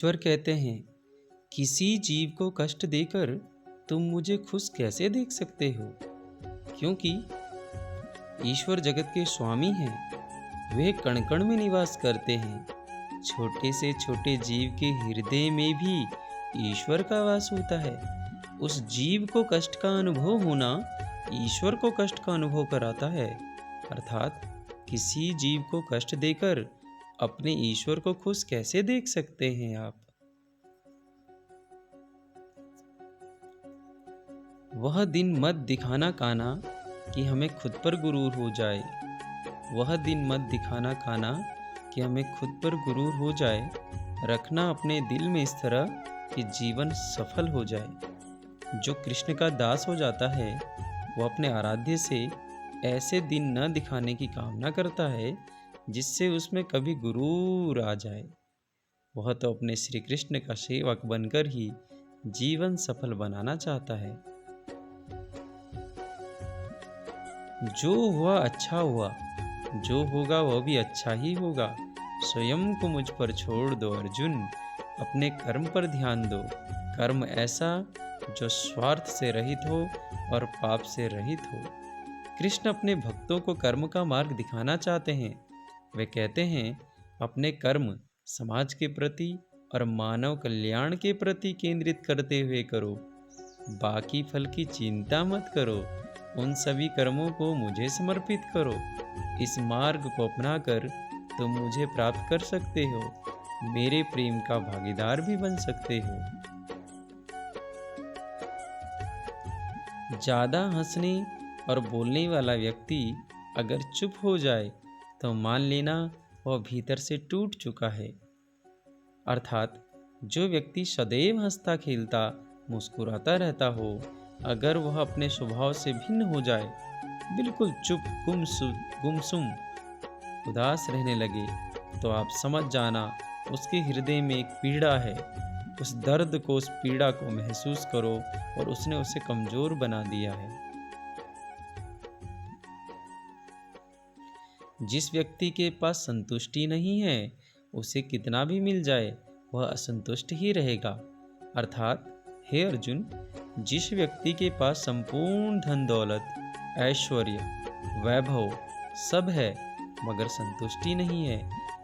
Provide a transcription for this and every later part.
ईश्वर कहते हैं, किसी जीव को कष्ट देकर तुम मुझे खुश कैसे देख सकते हो? क्योंकि ईश्वर जगत के स्वामी हैं। वे कण कण में निवास करते हैं। छोटे से छोटे जीव के हृदय में भी ईश्वर का वास होता है। उस जीव को कष्ट का अनुभव होना ईश्वर को कष्ट का अनुभव कराता है। अर्थात किसी जीव को कष्ट देकर अपने ईश्वर को खुश कैसे देख सकते हैं आप? वह दिन मत दिखाना काना कि हमें खुद पर गुरूर हो जाए। वह दिन मत दिखाना काना कि हमें खुद पर गुरूर हो जाए। रखना अपने दिल में इस तरह कि जीवन सफल हो जाए। जो कृष्ण का दास हो जाता है वो अपने आराध्य से ऐसे दिन न दिखाने की कामना करता है जिससे उसमें कभी गुरूर आ जाए। वह तो अपने श्री कृष्ण का सेवक बनकर ही जीवन सफल बनाना चाहता है। जो हुआ अच्छा हुआ, जो होगा वह भी अच्छा ही होगा। स्वयं को मुझ पर छोड़ दो अर्जुन, अपने कर्म पर ध्यान दो। कर्म ऐसा जो स्वार्थ से रहित हो और पाप से रहित हो। कृष्ण अपने भक्तों को कर्म का मार्ग दिखाना चाहते हैं। वे कहते हैं, अपने कर्म समाज के प्रति और मानव कल्याण के प्रति केंद्रित करते हुए करो। बाकी फल की चिंता मत करो। उन सभी कर्मों को मुझे समर्पित करो। इस मार्ग को अपनाकर तुम मुझे प्राप्त कर सकते हो। मेरे प्रेम का भागीदार भी बन सकते हो। ज़्यादा हंसने और बोलने वाला व्यक्ति अगर चुप हो जाए तो मान लेना वह भीतर से टूट चुका है। अर्थात जो व्यक्ति सदैव हंसता खेलता मुस्कुराता रहता हो, अगर वह अपने स्वभाव से भिन्न हो जाए, बिल्कुल चुप गुमसुम उदास रहने लगे, तो आप समझ जाना उसके हृदय में एक पीड़ा है। उस दर्द को, उस पीड़ा को महसूस करो और उसने उसे कमजोर बना दिया है। जिस व्यक्ति के पास संतुष्टि नहीं है, उसे कितना भी मिल जाए वह असंतुष्ट ही रहेगा। अर्थात हे अर्जुन, जिस व्यक्ति के पास संपूर्ण धन दौलत, ऐश्वर्य, वैभव सब है मगर संतुष्टि नहीं है,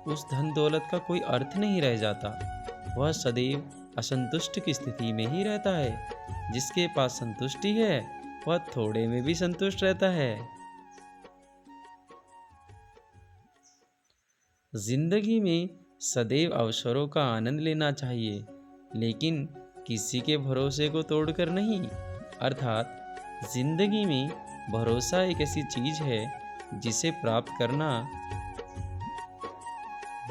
उस धन दौलत का कोई अर्थ नहीं रह जाता। वह सदैव असंतुष्ट की स्थिति में ही रहता है। जिसके पास संतुष्टि है वह थोड़े में भी संतुष्ट रहता है। जिंदगी में सदैव अवसरों का आनंद लेना चाहिए, लेकिन किसी के भरोसे को तोड़कर नहीं। अर्थात जिंदगी में भरोसा एक ऐसी चीज है जिसे प्राप्त करना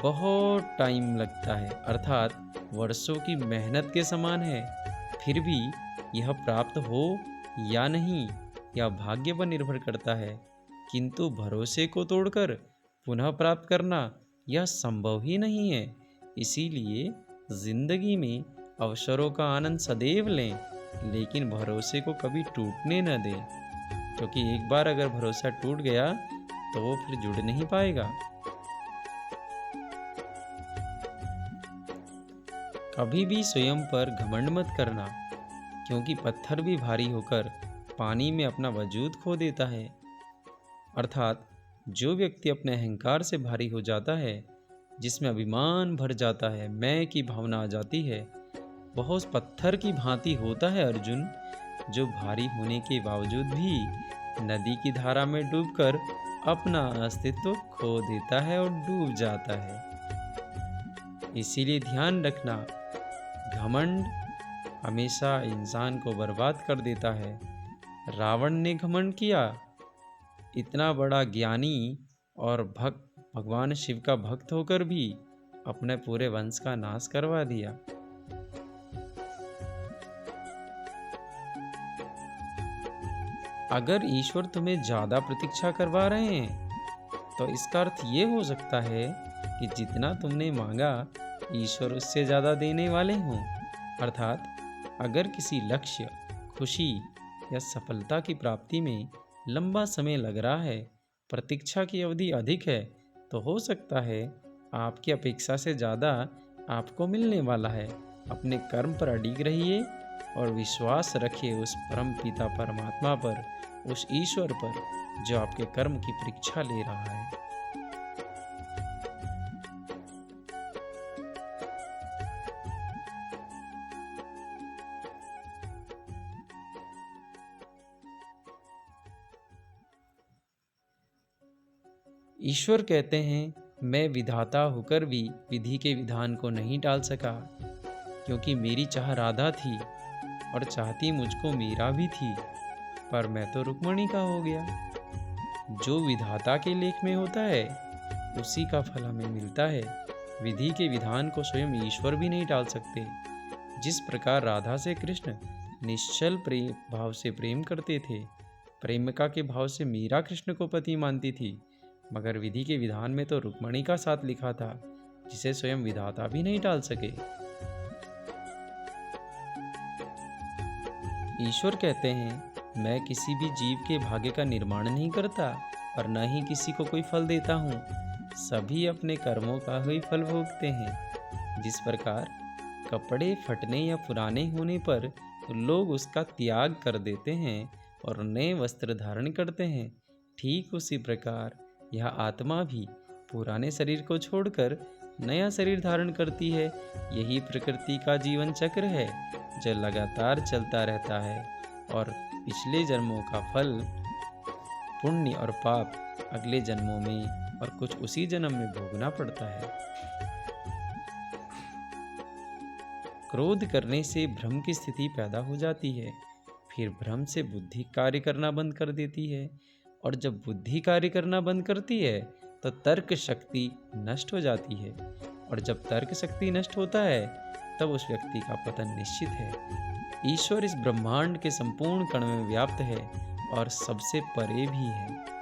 बहुत टाइम लगता है। अर्थात वर्षों की मेहनत के समान है। फिर भी यह प्राप्त हो या नहीं, यह भाग्य पर निर्भर करता है। किंतु भरोसे को तोड़कर पुनः प्राप्त करना यह संभव ही नहीं है। इसीलिए जिंदगी में अवसरों का आनंद सदैव लें, लेकिन भरोसे को कभी टूटने न दें, क्योंकि एक बार अगर भरोसा टूट गया तो वो फिर जुड़ नहीं पाएगा। कभी भी स्वयं पर घमंड मत करना, क्योंकि पत्थर भी भारी होकर पानी में अपना वजूद खो देता है। अर्थात जो व्यक्ति अपने अहंकार से भारी हो जाता है, जिसमें अभिमान भर जाता है, मैं की भावना आ जाती है, वह उस पत्थर की भांति होता है अर्जुन, जो भारी होने के बावजूद भी नदी की धारा में डूबकर अपना अस्तित्व खो देता है और डूब जाता है। इसीलिए ध्यान रखना, घमंड हमेशा इंसान को बर्बाद कर देता है। रावण ने घमंड किया, इतना बड़ा ज्ञानी और भगवान शिव का भक्त होकर भी अपने पूरे वंश का नाश करवा दिया। अगर ईश्वर तुम्हें ज्यादा प्रतीक्षा करवा रहे हैं तो इसका अर्थ ये हो सकता है कि जितना तुमने मांगा ईश्वर उससे ज्यादा देने वाले हों। अर्थात अगर किसी लक्ष्य, खुशी या सफलता की प्राप्ति में लंबा समय लग रहा है, प्रतीक्षा की अवधि अधिक है, तो हो सकता है आपकी अपेक्षा से ज़्यादा आपको मिलने वाला है। अपने कर्म पर अडिग रहिए और विश्वास रखिए उस परम पिता परमात्मा पर, उस ईश्वर पर जो आपके कर्म की परीक्षा ले रहा है। ईश्वर कहते हैं, मैं विधाता होकर भी विधि के विधान को नहीं टाल सका, क्योंकि मेरी चाह राधा थी और चाहती मुझको मीरा भी थी, पर मैं तो रुक्मणी का हो गया। जो विधाता के लेख में होता है उसी का फल हमें मिलता है। विधि के विधान को स्वयं ईश्वर भी नहीं टाल सकते। जिस प्रकार राधा से कृष्ण निश्चल प्रेम भाव से प्रेम करते थे, प्रेमिका के भाव से मीरा कृष्ण को पति मानती थी, मगर विधि के विधान में तो रुक्मणी का साथ लिखा था, जिसे स्वयं विधाता भी नहीं टाल सके। ईश्वर कहते हैं, मैं किसी भी जीव के भाग्य का निर्माण नहीं करता और न ही किसी को कोई फल देता हूँ। सभी अपने कर्मों का ही फल भोगते हैं। जिस प्रकार कपड़े फटने या पुराने होने पर लोग उसका त्याग कर देते हैं और नए वस्त्र धारण करते हैं, ठीक उसी प्रकार यह आत्मा भी पुराने शरीर को छोड़कर नया शरीर धारण करती है। यही प्रकृति का जीवन चक्र है जो लगातार चलता रहता है और पिछले जन्मों का फल, पुण्य और पाप अगले जन्मों में और कुछ उसी जन्म में भोगना पड़ता है। क्रोध करने से भ्रम की स्थिति पैदा हो जाती है, फिर भ्रम से बुद्धि कार्य करना बंद कर देती है, और जब बुद्धि कार्य करना बंद करती है तो तर्क शक्ति नष्ट हो जाती है, और जब तर्क शक्ति नष्ट होता है तब उस व्यक्ति का पतन निश्चित है। ईश्वर इस ब्रह्मांड के संपूर्ण कण में व्याप्त है और सबसे परे भी है।